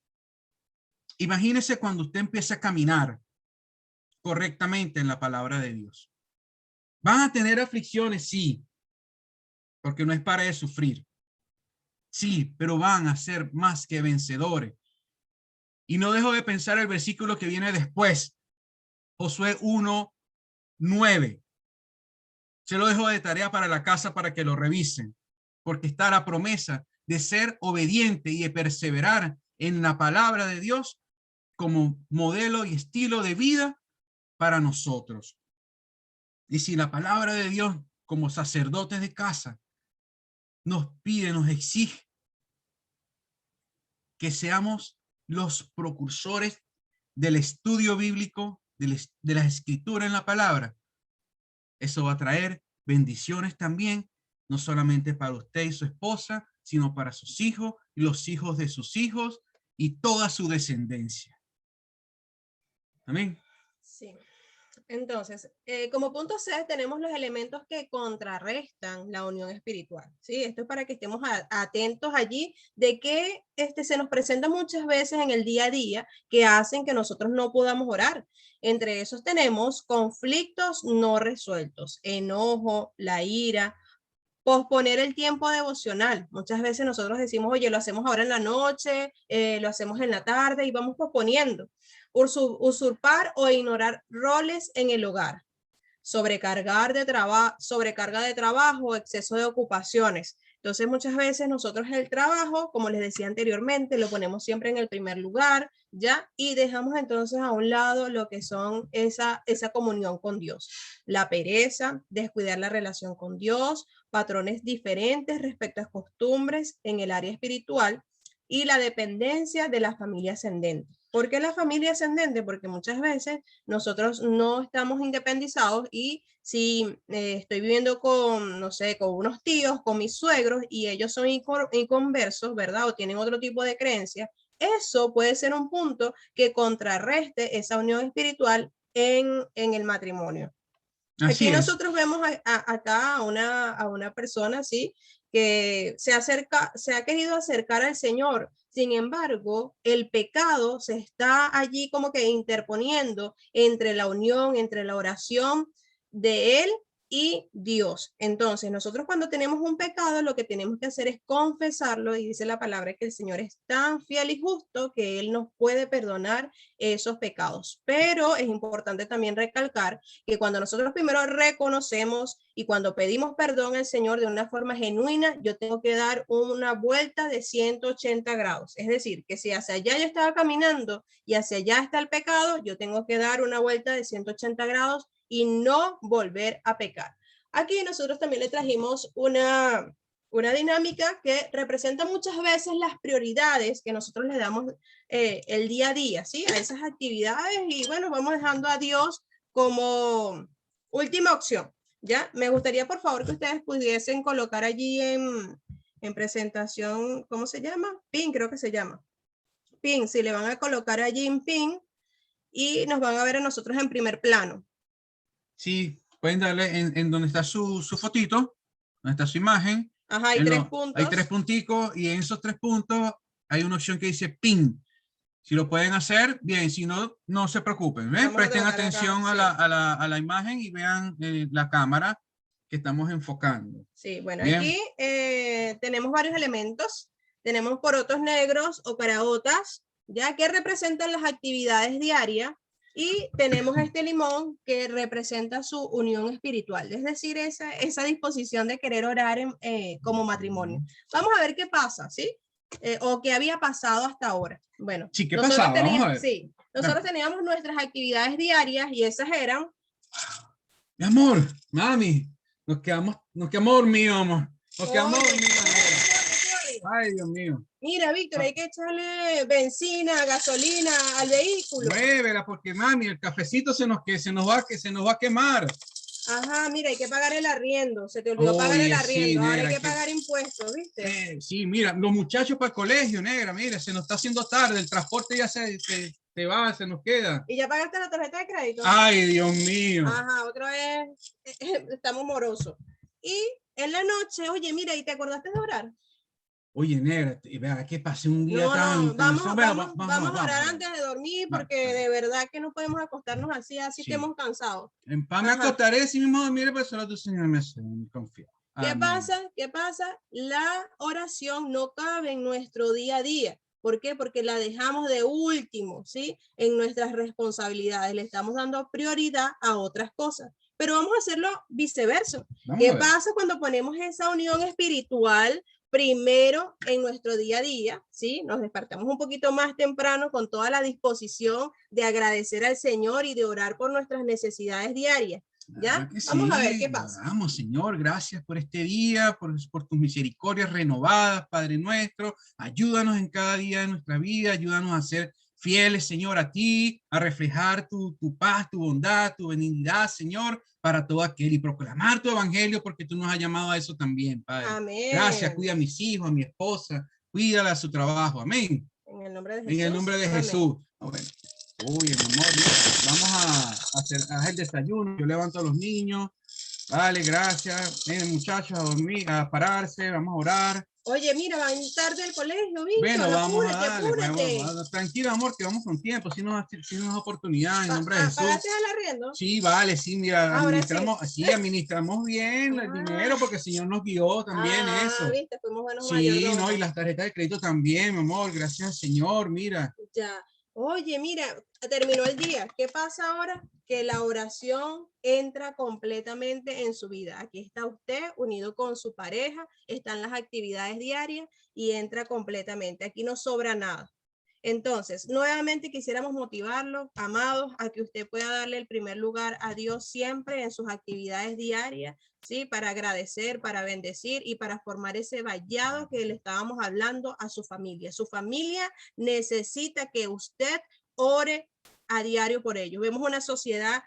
Imagínese cuando usted empieza a caminar correctamente en la palabra de Dios. Van a tener aflicciones, sí, porque no es para de sufrir. Sí, pero van a ser más que vencedores. Y no dejo de pensar el versículo que viene después, Josué 1:9. Se lo dejo de tarea para la casa para que lo revisen, porque está la promesa de ser obediente y de perseverar en la palabra de Dios como modelo y estilo de vida para nosotros. Y si la palabra de Dios como sacerdotes de casa nos pide, nos exige que seamos los precursores del estudio bíblico, de la escritura en la palabra, eso va a traer bendiciones también, no solamente para usted y su esposa, sino para sus hijos y los hijos de sus hijos y toda su descendencia. Amén. Sí. Entonces, como punto 6 tenemos los elementos que contrarrestan la unión espiritual, ¿sí? Esto es para que estemos atentos allí de que se nos presenta muchas veces en el día a día que hacen que nosotros no podamos orar. Entre esos tenemos conflictos no resueltos, enojo, la ira, posponer el tiempo devocional. Muchas veces nosotros decimos, oye, lo hacemos ahora en la noche, lo hacemos en la tarde y vamos posponiendo. Usurpar o ignorar roles en el hogar. Sobrecarga de trabajo, exceso de ocupaciones. Entonces, muchas veces nosotros el trabajo, como les decía anteriormente, lo ponemos siempre en el primer lugar, ¿ya? Y dejamos entonces a un lado lo que son esa comunión con Dios. La pereza, descuidar la relación con Dios, patrones diferentes respecto a costumbres en el área espiritual y la dependencia de la familia ascendente. ¿Por qué la familia ascendente? Porque muchas veces nosotros no estamos independizados y si estoy viviendo con, no sé, con unos tíos, con mis suegros y ellos son inconversos, ¿verdad? O tienen otro tipo de creencia, eso puede ser un punto que contrarreste esa unión espiritual en el matrimonio. Así Aquí es. nosotros vemos acá a una persona, ¿sí? Que se ha querido acercar al Señor. Sin embargo, el pecado se está allí como que interponiendo entre la unión, entre la oración de él y Dios. Entonces, nosotros cuando tenemos un pecado, lo que tenemos que hacer es confesarlo, y dice la palabra que el Señor es tan fiel y justo que Él nos puede perdonar esos pecados. Pero es importante también recalcar que cuando nosotros primero reconocemos y cuando pedimos perdón al Señor de una forma genuina, yo tengo que dar una vuelta de 180 grados. Es decir, que si hacia allá yo estaba caminando y hacia allá está el pecado, yo tengo que dar una vuelta de 180 grados y no volver a pecar. Aquí nosotros también le trajimos una dinámica que representa muchas veces las prioridades que nosotros le damos el día a día, ¿sí? A esas actividades, y bueno, vamos dejando a Dios como última opción, ¿ya? Me gustaría, por favor, que ustedes pudiesen colocar allí en presentación, ¿cómo se llama? Pin, creo que se llama. Pin, si le van a colocar allí en pin y nos van a ver a nosotros en primer plano. Sí, pueden darle en donde está su fotito. donde está su imagen. Ajá, hay En 3 lo- puntos. Hay 3 punticos y en esos 3 puntos hay una opción que dice pin. Si lo pueden hacer, bien. Si no, no se preocupen. ¿Ven? Vamos a Presten colocar acá, atención sí. a la imagen y vean la cámara que estamos enfocando. Sí, bueno, Bien. aquí tenemos varios elementos. Tenemos porotos negros o caraotas, ya que representan las actividades diarias. Y tenemos este limón que representa su unión espiritual, es decir, esa disposición de querer orar como matrimonio. Vamos a ver qué pasa, ¿sí? O qué había pasado hasta ahora. Bueno, Sí, ¿qué nosotros pasaba? Vamos a ver. sí, nosotros teníamos nuestras actividades diarias y esas eran... Mi amor, mami, nos quedamos dormidos, amor. Nos quedamos Oye, dormidos. oye. Ay, Dios mío. Mira, Víctor, hay que echarle benzina, gasolina al vehículo. Muévela, porque mami, el cafecito se nos va a quemar. Ajá, mira, hay que pagar el arriendo. Se te olvidó pagar el Oye, sí, arriendo. Ahora negra, hay que pagar impuestos, ¿viste? sí, mira, los muchachos para el colegio, negra, mira, se nos está haciendo tarde, el transporte ya se va, se nos queda. ¿Y ya pagaste la tarjeta de crédito? Ay, Dios mío. Ajá, otra vez estamos morosos. Y en la noche, oye, mira, ¿y te acordaste de orar? Oye, negra, vea que pasé un día No, tan... vamos a orar antes de dormir porque de verdad que no podemos acostarnos así Sí. estemos cansados. En paz me acostaré si mismo dormiré, pero solo tu Señor me hace confiar. ¿Qué Amén. pasa? ¿Qué pasa? La oración no cabe en nuestro día a día. ¿Por qué? Porque la dejamos de último, ¿sí? En nuestras responsabilidades. Le estamos dando prioridad a otras cosas. Pero vamos a hacerlo viceversa. ¿Qué pasa cuando ponemos esa unión espiritual primero en nuestro día a día? ¿Sí? Nos despertamos un poquito más temprano con toda la disposición de agradecer al Señor y de orar por nuestras necesidades diarias. ¿Ya? Vamos a ver qué pasa. Vamos, Señor, gracias por este día, por tus misericordias renovadas, Padre nuestro. Ayúdanos en cada día de nuestra vida, ayúdanos a ser fieles, Señor, a ti, a reflejar tu paz, tu bondad, tu benignidad, Señor, para todo aquel y proclamar tu evangelio, porque tú nos has llamado a eso también, Padre. Amén. Gracias, cuida a mis hijos, a mi esposa, cuídala a su trabajo. Amén. En el nombre de Jesús. En el nombre de Jesús. Bueno. Uy, mi amor, mira, vamos a hacer el desayuno. Yo levanto a los niños. Vale, gracias. Miren, muchachos, a dormir, a pararse. Vamos a orar. Oye, mira, van tarde al colegio, Víctor. Bueno, vamos apúrate, a darle. apúrate. Tranquilo, amor, que vamos con tiempo. Si nos da oportunidad en nombre de Jesús. ¿Pagaste el arriendo? Sí, vale, sí, mira, administramos, sí. Administramos bien el dinero porque el Señor nos guió también eso. Viste, fuimos buenos sí, no, y las tarjetas de crédito también, mi amor, gracias al Señor, mira. Ya. Oye, mira, terminó el día. ¿Qué pasa ahora? Que la oración entra completamente en su vida. Aquí está usted unido con su pareja, están las actividades diarias y entra completamente. Aquí no sobra nada. Entonces, nuevamente quisiéramos motivarlo, amados, a que usted pueda darle el primer lugar a Dios siempre en sus actividades diarias, ¿sí? Para agradecer, para bendecir y para formar ese vallado que le estábamos hablando a su familia. Su familia necesita que usted ore a diario por ellos. Vemos una sociedad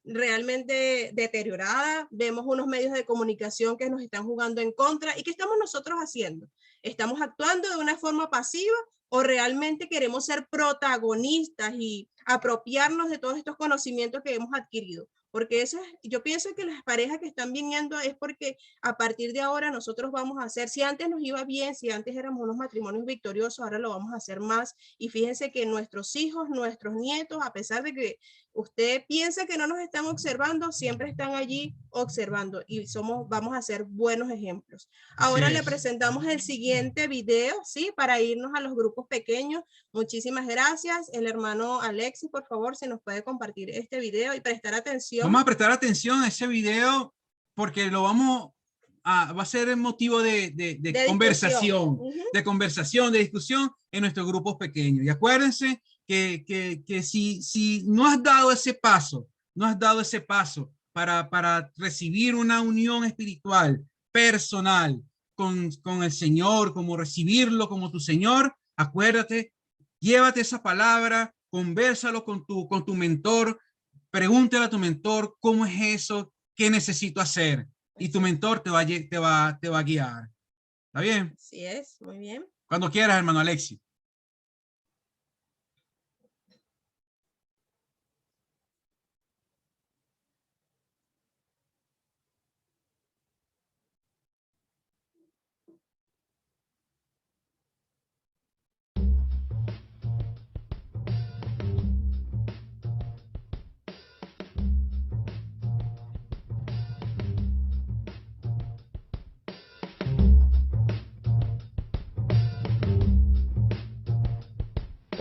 realmente deteriorada, vemos unos medios de comunicación que nos están jugando en contra. ¿Y qué estamos nosotros haciendo? ¿Estamos actuando de una forma pasiva o realmente queremos ser protagonistas y apropiarnos de todos estos conocimientos que hemos adquirido? Porque eso es, yo pienso que las parejas que están viniendo es porque a partir de ahora nosotros vamos a hacer, si antes nos iba bien, si antes éramos unos matrimonios victoriosos, ahora lo vamos a hacer más. Y fíjense que nuestros hijos, nuestros nietos, a pesar de que usted piensa que no nos están observando, siempre están allí observando y vamos a ser buenos ejemplos. Ahora le presentamos el siguiente video, ¿sí? Para irnos a los grupos pequeños. Muchísimas gracias. El hermano Alexis, por favor, se nos puede compartir este video y prestar atención. Vamos a prestar atención a ese video porque va a ser el motivo de conversación, de conversación, de discusión en nuestros grupos pequeños. Y acuérdense que si no has dado ese paso, para recibir una unión espiritual, personal, con el Señor, como recibirlo como tu Señor, acuérdate, llévate esa palabra, convérsalo con tu mentor, pregúntale a tu mentor cómo es eso, qué necesito hacer, y tu mentor te va a guiar. ¿Está bien? Así es, muy bien. Cuando quieras, hermano Alexis.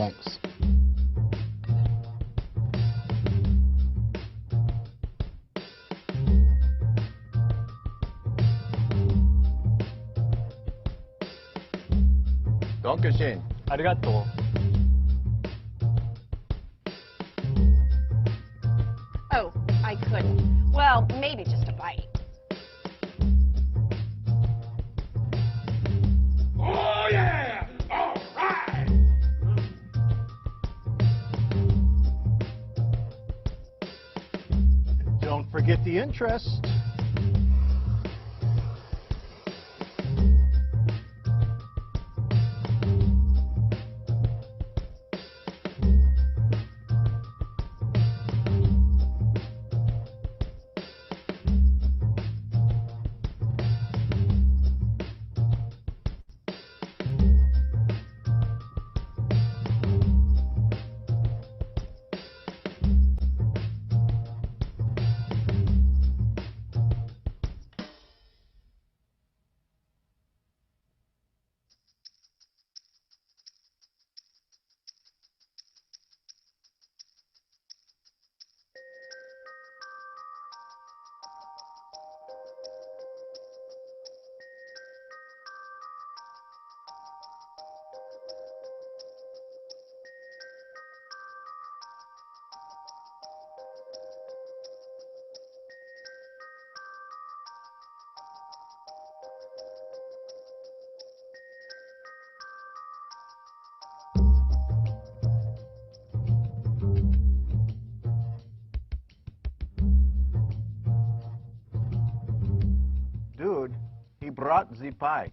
Thanks. Dankeschön. Arigato. Oh, I couldn't. Well, maybe just a bite. Oh yeah! All right! Don't forget the interest. Dude, he brought the pie.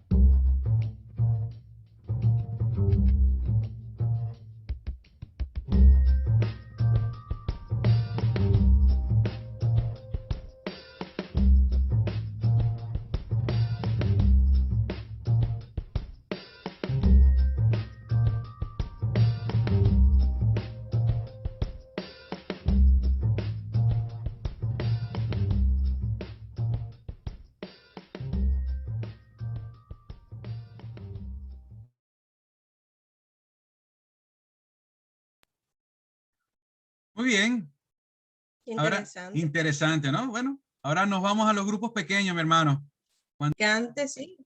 Muy bien. Ahora, Interesante. interesante, ¿no? Bueno, ahora nos vamos a los grupos pequeños, mi hermano. Que antes sí.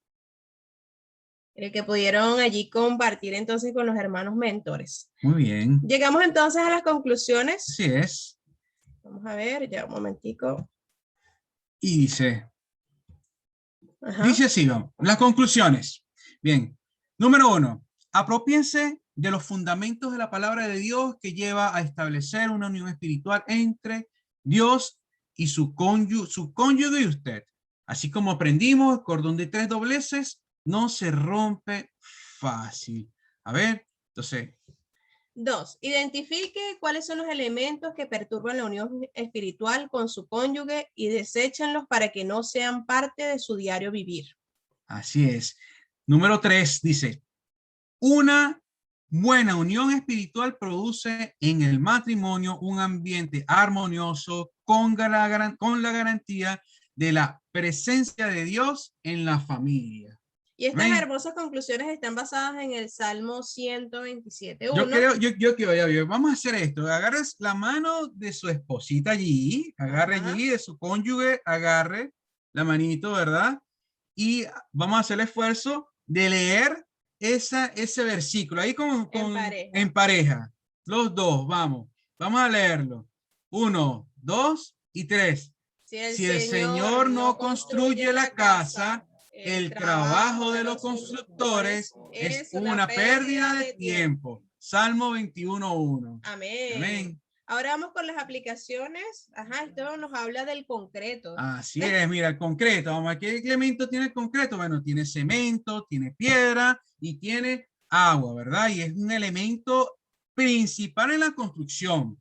Que pudieron allí compartir entonces con los hermanos mentores. Muy bien. Llegamos entonces a las conclusiones. Así es. Vamos a ver, ya un momentico. Y dice, Ajá. dice así, vamos. Las conclusiones. Bien. Número 1. Apropiense de los fundamentos de la palabra de Dios que lleva a establecer una unión espiritual entre Dios y su cónyuge y usted. Así como aprendimos, el cordón de 3 dobleces no se rompe fácil. A ver, entonces. 2. Identifique cuáles son los elementos que perturban la unión espiritual con su cónyuge y deséchenlos para que no sean parte de su diario vivir. Así es. Número 3 dice, una buena unión espiritual produce en el matrimonio un ambiente armonioso con la garantía de la presencia de Dios en la familia. Y estas Amén. hermosas conclusiones están basadas en el Salmo 127.1. Yo creo, vamos a hacer esto. Agarres la mano de su esposita allí, agarre Ajá. allí de su cónyuge, agarre la manito, ¿verdad? Y vamos a hacer el esfuerzo de leer ese versículo ahí en pareja. Los dos, vamos a leerlo. 1, 2 y 3. Si el Señor no construye la casa, el trabajo de los constructores es una pérdida de tiempo. Salmo 21:1. Amén. Amén. Ahora vamos con las aplicaciones. Ajá, esto nos habla del concreto. Así es, mira, el concreto. Vamos a ¿qué elemento tiene el concreto? Bueno, tiene cemento, tiene piedra y tiene agua, ¿verdad? Y es un elemento principal en la construcción,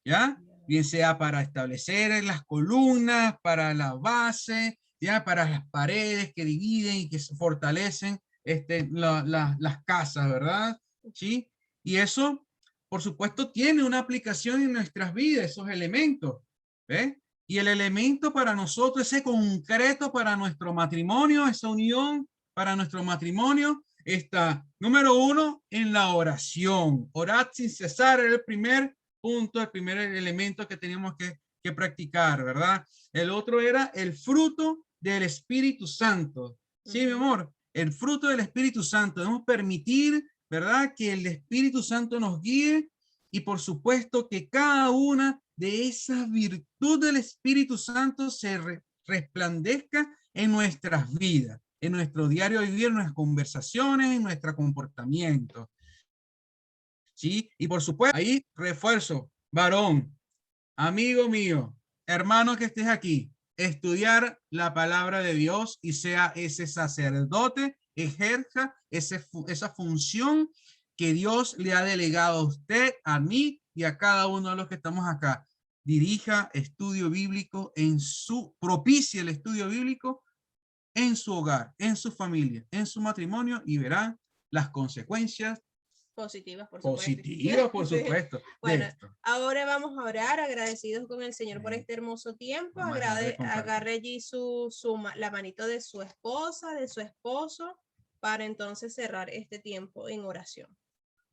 ¿ya? Bien sea para establecer las columnas, para la base, ya para las paredes que dividen y que fortalecen las casas, ¿verdad? ¿Sí? Y eso, por supuesto, tiene una aplicación en nuestras vidas, esos elementos, ¿ves? Y el elemento para nosotros, ese concreto para nuestro matrimonio, esa unión para nuestro matrimonio, está, número 1, en la oración. Orad sin cesar era el primer punto, el primer elemento que teníamos que practicar, ¿verdad? El otro era el fruto del Espíritu Santo. Sí, mi amor, el fruto del Espíritu Santo. Debemos permitir, ¿verdad?, que el Espíritu Santo nos guíe y por supuesto que cada una de esas virtudes del Espíritu Santo se resplandezca en nuestras vidas, en nuestro diario vivir, en nuestras conversaciones, en nuestro comportamiento. ¿Sí? Y por supuesto, ahí refuerzo, varón, amigo mío, hermano que estés aquí, estudiar la palabra de Dios y sea ese sacerdote, ejerza esa función que Dios le ha delegado a usted, a mí y a cada uno de los que estamos acá. Dirija estudio bíblico propicie el estudio bíblico en su hogar, en su familia, en su matrimonio y verán las consecuencias Positivas, por supuesto. positivas, por supuesto. Bueno, ahora vamos a orar agradecidos con el Señor por este hermoso tiempo. Agarre allí la manito de su esposa, de su esposo, para entonces cerrar este tiempo en oración.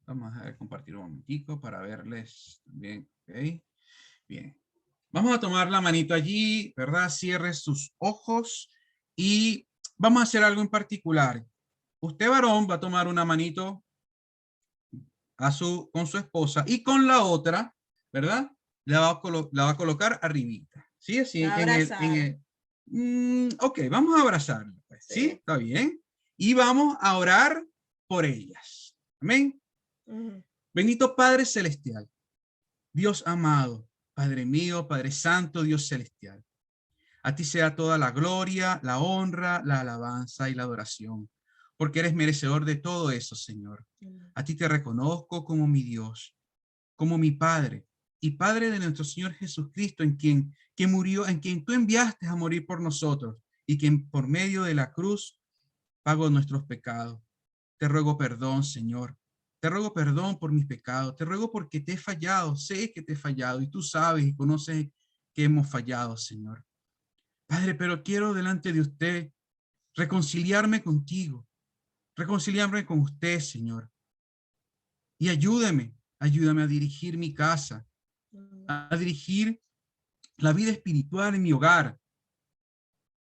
Vamos a compartir un momentico para verles bien. Okay. Bien. Vamos a tomar la manito allí, ¿verdad? Cierre sus ojos y vamos a hacer algo en particular. Usted, varón, va a tomar una manito con su esposa y con la otra, ¿verdad? La va a colocar arribita. ¿Sí? Así ok, vamos a abrazarla. Pues. ¿Sí? ¿Está bien? Y vamos a orar por ellas. Amén. Bendito Padre Celestial, Dios amado, Padre mío, Padre Santo, Dios Celestial. A ti sea toda la gloria, la honra, la alabanza y la adoración, porque eres merecedor de todo eso, Señor. A ti te reconozco como mi Dios, como mi Padre, y Padre de nuestro Señor Jesucristo, en quien murió, en quien tú enviaste a morir por nosotros, y quien por medio de la cruz pagó nuestros pecados. Te ruego perdón, Señor. Te ruego perdón por mis pecados. Te ruego porque te he fallado. Sé que te he fallado y tú sabes y conoces que hemos fallado, Señor. Padre, pero quiero delante de usted reconciliarme contigo, reconciliarme con usted, Señor. Y ayúdame a dirigir mi casa, a dirigir la vida espiritual en mi hogar,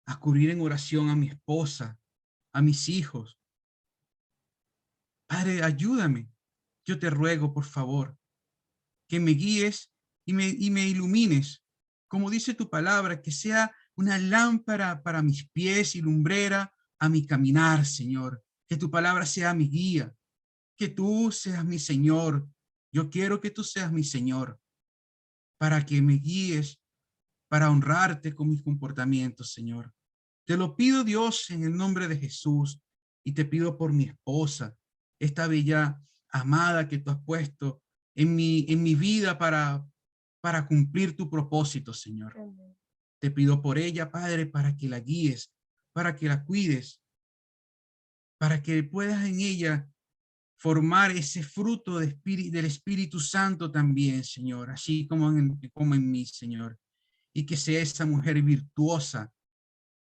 a cubrir en oración a mi esposa, a mis hijos. Padre, ayúdame. Yo te ruego, por favor, que me guíes y me ilumines. Como dice tu palabra, que sea una lámpara para mis pies y lumbrera a mi caminar, Señor. Que tu palabra sea mi guía. Que tú seas mi Señor. Yo quiero que tú seas mi Señor, para que me guíes, para honrarte con mis comportamientos, Señor. Te lo pido, Dios, en el nombre de Jesús, y te pido por mi esposa, esta bella amada que tú has puesto en mi vida para cumplir tu propósito, Señor. Te pido por ella, Padre, para que la guíes, para que la cuides, para que puedas en ella formar ese fruto del Espíritu Santo también, Señor, así como en mí, Señor. Y que sea esa mujer virtuosa,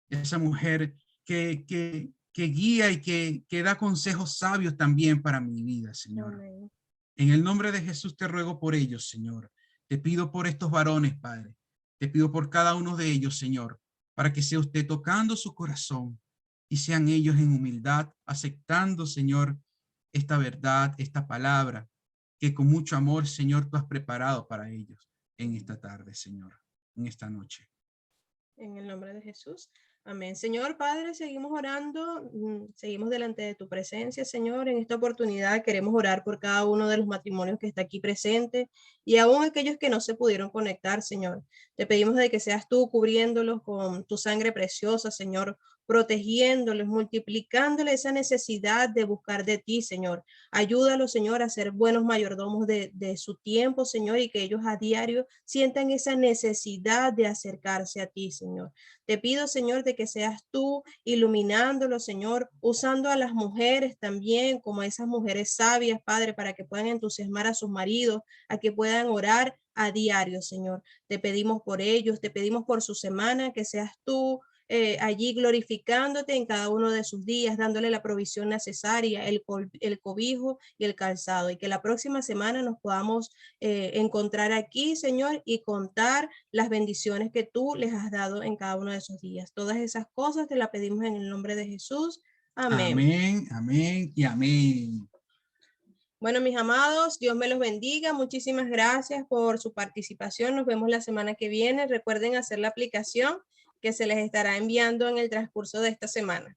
esa mujer que guía y que da consejos sabios también para mi vida, Señor. Amén. En el nombre de Jesús te ruego por ellos, Señor. Te pido por estos varones, Padre. Te pido por cada uno de ellos, Señor, para que sea usted tocando su corazón y sean ellos en humildad, aceptando, Señor, esta verdad, esta palabra, que con mucho amor, Señor, tú has preparado para ellos en esta tarde, Señor, en esta noche. En el nombre de Jesús. Amén. Señor Padre, seguimos orando, seguimos delante de tu presencia, Señor. En esta oportunidad queremos orar por cada uno de los matrimonios que está aquí presente y aún aquellos que no se pudieron conectar, Señor. Te pedimos de que seas tú cubriéndolos con tu sangre preciosa, Señor, protegiéndolos, multiplicándoles esa necesidad de buscar de ti, Señor. Ayúdalos, Señor, a ser buenos mayordomos de su tiempo, Señor, y que ellos a diario sientan esa necesidad de acercarse a ti, Señor. Te pido, Señor, de que seas tú iluminándolo, Señor, usando a las mujeres también como esas mujeres sabias, Padre, para que puedan entusiasmar a sus maridos, a que puedan orar a diario, Señor. Te pedimos por ellos, te pedimos por su semana, que seas tú allí glorificándote en cada uno de sus días, dándole la provisión necesaria, el cobijo y el calzado, y que la próxima semana nos podamos encontrar aquí, Señor, y contar las bendiciones que tú les has dado en cada uno de esos días. Todas esas cosas te las pedimos en el nombre de Jesús. Amén. Amén, amén y amén. Bueno, mis amados, Dios me los bendiga. Muchísimas gracias por su participación. Nos vemos la semana que viene. Recuerden hacer la aplicación que se les estará enviando en el transcurso de esta semana.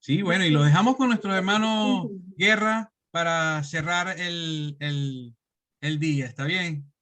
Sí, bueno, y lo dejamos con nuestro hermano Guerra para cerrar el día. ¿Está bien?